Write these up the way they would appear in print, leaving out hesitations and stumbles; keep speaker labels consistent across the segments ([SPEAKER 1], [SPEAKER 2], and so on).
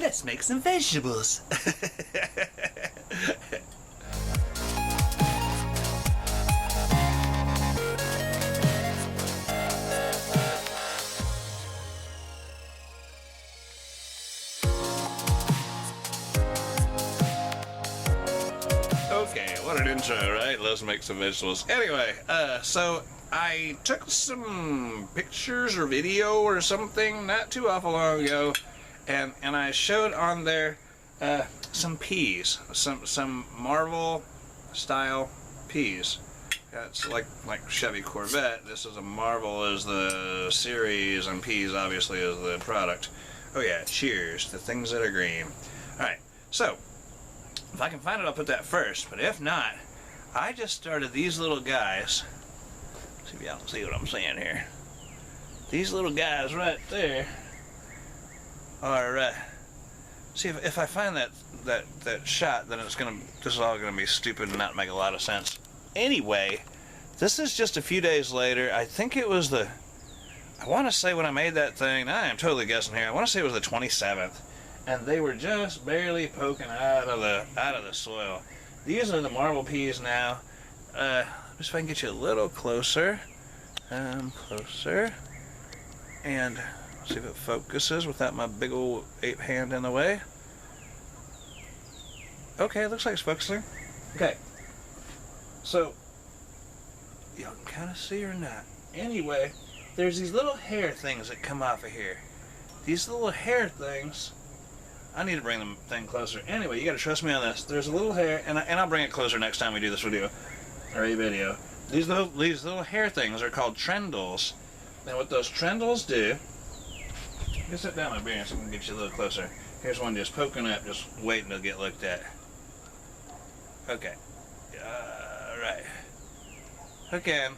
[SPEAKER 1] let's make some vegetables. Okay, what an intro, right? Let's make some vegetables. Anyway, so I took some pictures or video or something not too awful long ago, and I showed on there some peas, some Marvel style peas. It's like Chevy Corvette. This is a Marvel as the series, and peas obviously as the product. Oh yeah, cheers to things that are green. All right, so if I can find it, I'll put that first. But if not, I just started these little guys. See if y'all can see what I'm saying here. These little guys right there are. See if I find that shot, then this is all gonna be stupid and not make a lot of sense. Anyway, this is just a few days later. I think it was I want to say when I made that thing. I am totally guessing here. I want to say it was the 27th. And they were just barely poking out of the soil. These are the Marble peas now. Just if I can get you a little closer, closer, and see if it focuses without my big old ape hand in the way. Okay, it looks like it's focusing. Okay, so y'all can kind of see or not. Anyway, there's these little hair things that come off of here. These little hair things. I need to bring the thing closer. Anyway, you gotta trust me on this. There's a little hair, and I'll bring it closer next time we do this video, or a video. These little hair things are called trendles. Now what those trendles do, you can sit down my beer so I can get you a little closer. Here's one just poking up, just waiting to get looked at. Okay. Right. Again,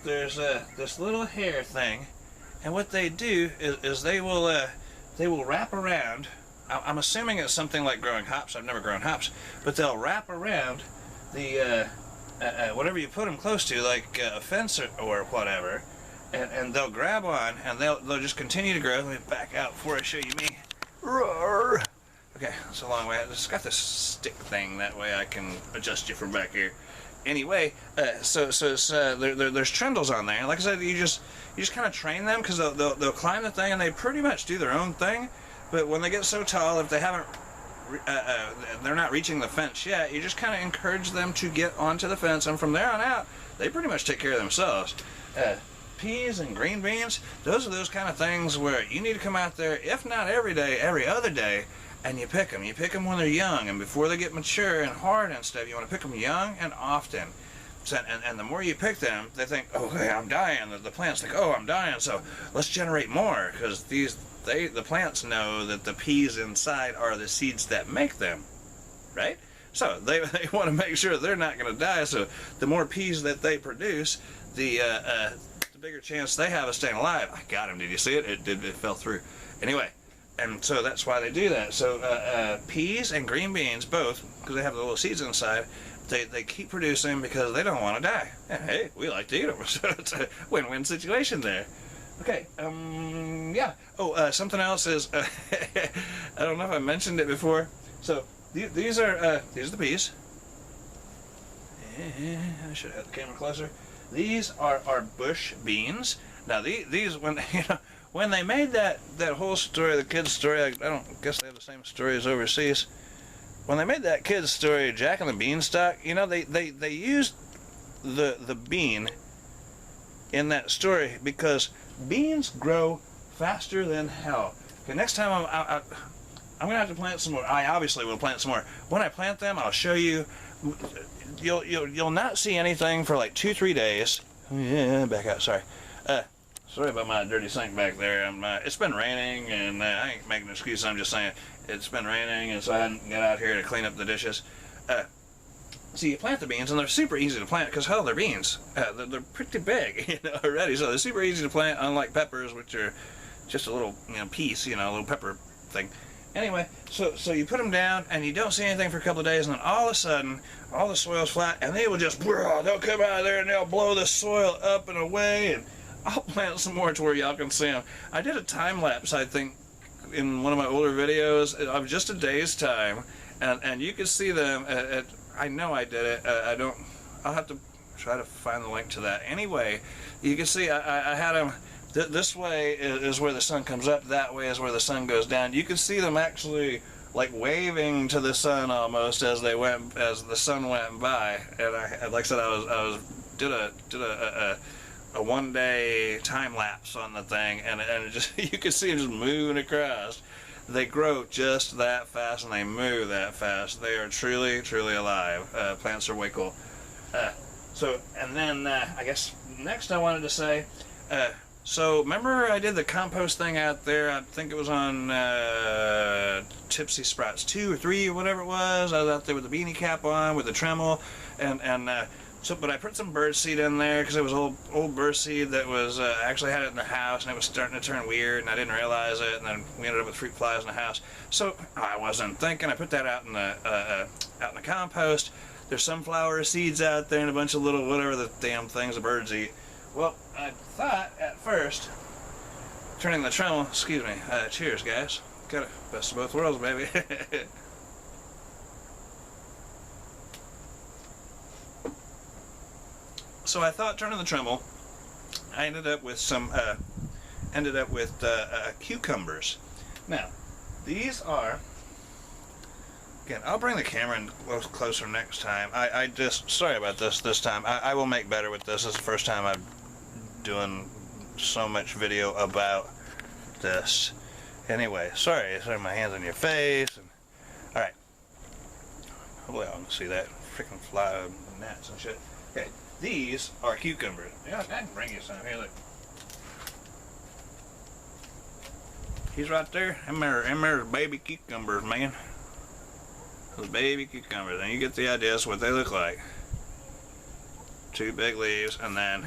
[SPEAKER 1] there's this little hair thing, and what they do is they will wrap around. I'm assuming it's something like growing hops. I've never grown hops, but they'll wrap around the whatever you put them close to, like a fence or whatever, and they'll grab on, and they'll just continue to grow. Let me back out before I show you me. Roar. Okay, that's a long way. I just got this stick thing, that way I can adjust you from back here. Anyway, so there's trendles on there. Like I said, you just kind of train them, because they'll climb the thing, and they pretty much do their own thing. But when they get so tall, if they haven't, they're not reaching the fence yet, you just kind of encourage them to get onto the fence, and from there on out, they pretty much take care of themselves. Peas and green beans, those are those kind of things where you need to come out there, if not every day, every other day, and you pick them. You pick them when they're young, and before they get mature and hard and stuff. You want to pick them young and often. So, and the more you pick them, they think, oh, hey, I'm dying. The plants think, oh, I'm dying, so let's generate more, because the plants know that the peas inside are the seeds that make them, right? So they want to make sure they're not going to die. So the more peas that they produce, the bigger chance they have of staying alive. I got him. Did you see it? It fell through. Anyway, and so that's why they do that. So peas and green beans, both, because they have the little seeds inside, they keep producing because they don't want to die. And hey, we like to eat them. So it's a win-win situation there. Okay, yeah. Oh, something else is, I don't know if I mentioned it before. So these are the peas. I should have the camera closer. These are bush beans. Now these when they made that whole story, the kid's story, I don't guess they have the same story as overseas. When they made that kid's story, Jack and the Beanstalk, they used the bean in that story because beans grow faster than hell. Okay, next time I'm gonna have to plant some more. I obviously will plant some more. When I plant them, I'll show you. You'll not see anything for like 2-3 days. Yeah, back out. Sorry. Sorry about my dirty sink back there. It's been raining, and I ain't making an excuse. I'm just saying it's been raining, and so I hadn't got out here to clean up the dishes. So you plant the beans, and they're super easy to plant because hell, they're beans. They're pretty big, already. So they're super easy to plant, unlike peppers, which are just a little piece, a little pepper thing. Anyway, so you put them down, and you don't see anything for a couple of days, and then all of a sudden, all the soil's flat, and they will just, they'll come out of there, and they'll blow the soil up and away, and I'll plant some more to where y'all can see them. I did a time lapse, I think, in one of my older videos of just a day's time, and you can see them. I know I did it. I'll have to try to find the link to that. Anyway, you can see I had them. This way is where the sun comes up. That way is where the sun goes down. You can see them actually like waving to the sun almost as the sun went by. And like I said, I did a 1 day time lapse on the thing, and it just you can see them just moving across. They grow just that fast and they move that fast. They are truly, truly alive. Plants are way cool. So, and then I guess next I wanted to say, so remember I did the compost thing out there. I think it was on Tipsy Spouts 2 or 3 or whatever it was. I was out there with the beanie cap on, with the Tremel, but I put some birdseed in there because it was old birdseed that was actually had it in the house, and it was starting to turn weird, and I didn't realize it, and then we ended up with fruit flies in the house. So I wasn't thinking. I put that out in the compost. There's sunflower seeds out there and a bunch of little whatever the damn things the birds eat. Well, I thought at first, turning the Tremel, excuse me, cheers guys, got it, best of both worlds, baby. So I thought turning the Tremel, I ended up with cucumbers. Now, these are, again, I'll bring the camera in closer next time. I just, sorry about this time. I will make better with this. This is the first time I'm doing so much video about this. Anyway, sorry my hands on your face. Alright. Hopefully I can see that. Freaking fly gnats and shit. Okay, these are cucumbers. Yeah, I can bring you some. Here, look. He's right there. Them there's baby cucumbers, man. Those baby cucumbers, and you get the idea. That's what they look like. 2 big leaves, and then,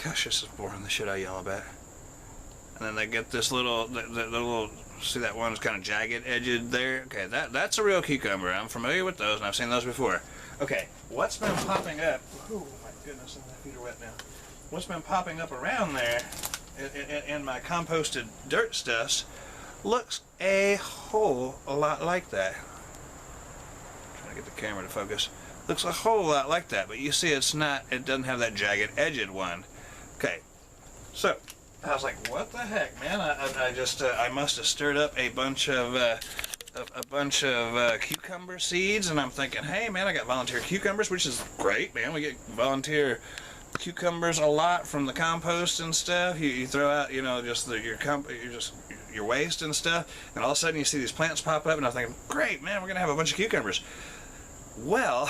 [SPEAKER 1] gosh, this is boring the shit I yell about. And then they get this little, see that one's kind of jagged edged there? Okay, that's a real cucumber. I'm familiar with those, and I've seen those before. Okay, what's been popping up? Oh my goodness, my feet are wet now. What's been popping up around there in my composted dirt stuffs looks a whole lot like that. Trying to get the camera to focus. Looks a whole lot like that, but you see it doesn't have that jagged edged one. Okay, so I was like, what the heck, man? I must have stirred up a bunch of cucumber seeds, and I'm thinking, hey man, I got volunteer cucumbers, which is great, man. We get volunteer cucumbers a lot from the compost and stuff. You throw out, you know, just your waste and stuff, and all of a sudden you see these plants pop up, and I'm thinking, great, man, we're gonna have a bunch of cucumbers. Well,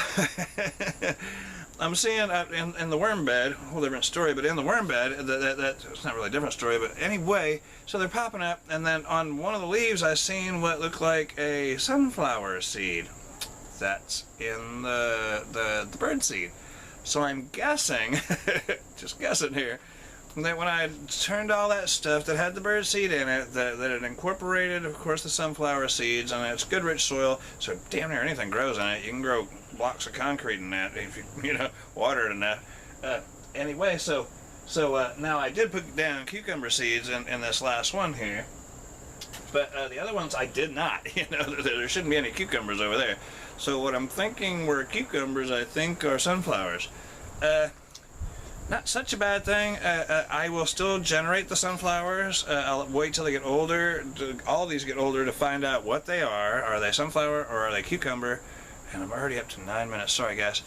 [SPEAKER 1] I'm seeing in the worm bed, a whole different story, but in the worm bed, it's not really a different story, but anyway, so they're popping up, and then on one of the leaves I seen what looked like a sunflower seed. That's in the bird seed. So I'm guessing, just guessing here, that when I turned all that stuff that had the bird seed in it, that it incorporated, of course, the sunflower seeds, and it's good rich soil, so damn near anything grows in it. You can grow blocks of concrete in that if you water it enough. Anyway, so now I did put down cucumber seeds in this last one here, but the other ones I did not. There shouldn't be any cucumbers over there. So what I'm thinking were cucumbers, I think, are sunflowers. Not such a bad thing. I will still generate the sunflowers. I'll wait till they get older. All these get older to find out what they are. Are they sunflower or are they cucumber? And I'm already up to 9 minutes. Sorry, guys.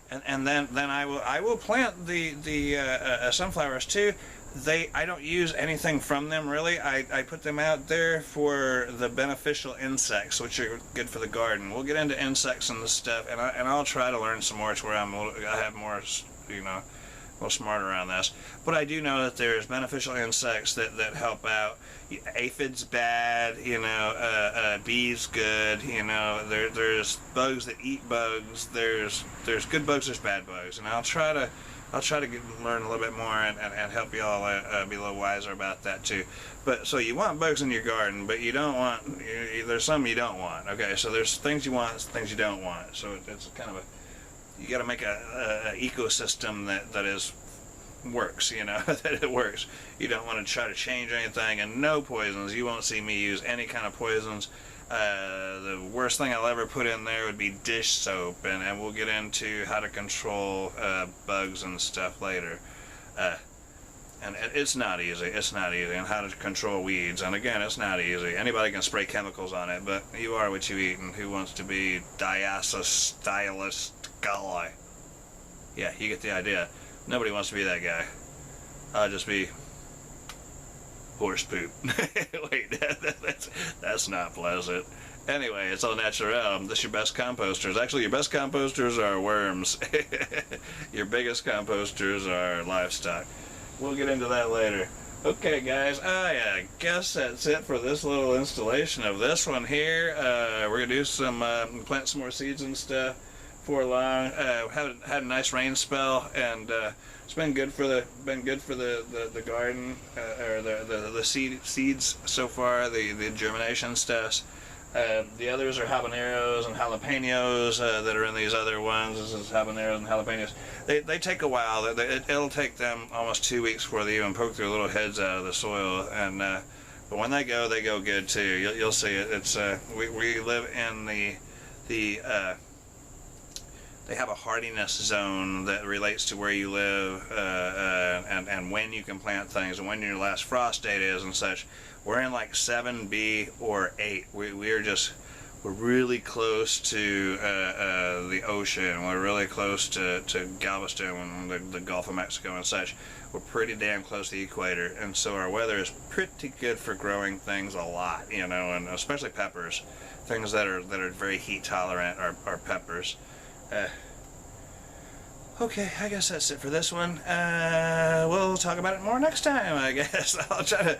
[SPEAKER 1] And then I will plant the sunflowers too. I don't use anything from them really. I put them out there for the beneficial insects, which are good for the garden. We'll get into insects and this stuff, and I'll try to learn some more to where I have more, a little smarter around this. But I do know that there's beneficial insects that help out. Aphids bad, bees good, there's bugs that eat bugs. There's good bugs, there's bad bugs, and I'll try to learn a little bit more and help y'all be a little wiser about that too. But so you want bugs in your garden, but you don't want. There's some you don't want. Okay, so there's things you want, things you don't want. So it's kind of you got to make a ecosystem that is, works, you know, that it works. You don't want to try to change anything, and no poisons. You won't see me use any kind of poisons. The worst thing I'll ever put in there would be dish soap, and we'll get into how to control bugs and stuff later. And it's not easy. It's not easy. And how to control weeds. And again, it's not easy. Anybody can spray chemicals on it, but you are what you eat, and who wants to be diacylstylist guy? Yeah, you get the idea. Nobody wants to be that guy. I'll just be horse poop. Wait, that's not pleasant. Anyway, it's all natural. This is your best composters. Actually, your best composters are worms. Your biggest composters are livestock. We'll get into that later. Okay, guys, I guess that's it for this little installation of this one here. We're gonna do some plant some more seeds and stuff before long. Had a nice rain spell, and it's been good for the garden, or the seeds so far, the germination stuff. The others are habaneros and jalapenos that are in these other ones. This is habaneros and jalapenos. They take a while. It'll take them almost 2 weeks before they even poke their little heads out of the soil. And but when they go good too. You'll see it. It's we live in the they have a hardiness zone that relates to where you live and when you can plant things and when your last frost date is and such. We're in like 7B or 8. We're really close to the ocean. We're really close to Galveston and the Gulf of Mexico and such. We're pretty damn close to the equator, and so our weather is pretty good for growing things a lot, you know, and especially peppers. Things that are very heat tolerant are peppers. Okay, I guess that's it for this one. We'll talk about it more next time, I guess. I'll try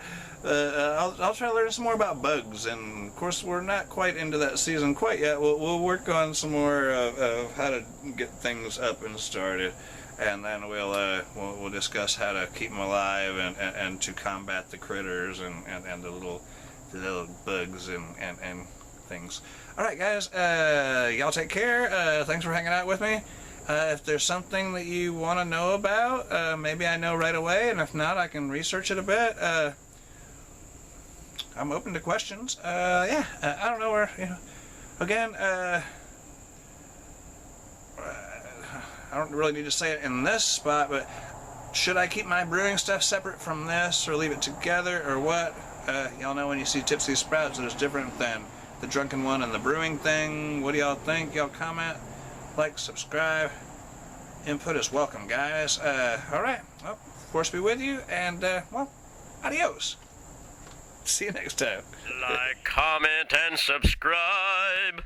[SPEAKER 1] to learn some more about bugs, and of course we're not quite into that season quite yet. We'll work on some more of how to get things up and started, and then we'll discuss how to keep them alive and to combat the critters and the little bugs and things. All right, guys, y'all take care. Thanks for hanging out with me. If there's something that you want to know about, maybe I know right away, and if not, I can research it a bit. I'm open to questions. Yeah, I don't know where, you know, again, I don't really need to say it in this spot, but should I keep my brewing stuff separate from this, or leave it together, or what? Y'all know when you see Tipsy Spouts, there's different than the drunken one and the brewing thing. What do y'all think? Y'all comment, like, subscribe. Input is welcome, guys. Alright, well, force be with you, and, well, adios. See you next time.
[SPEAKER 2] Like, comment, and subscribe.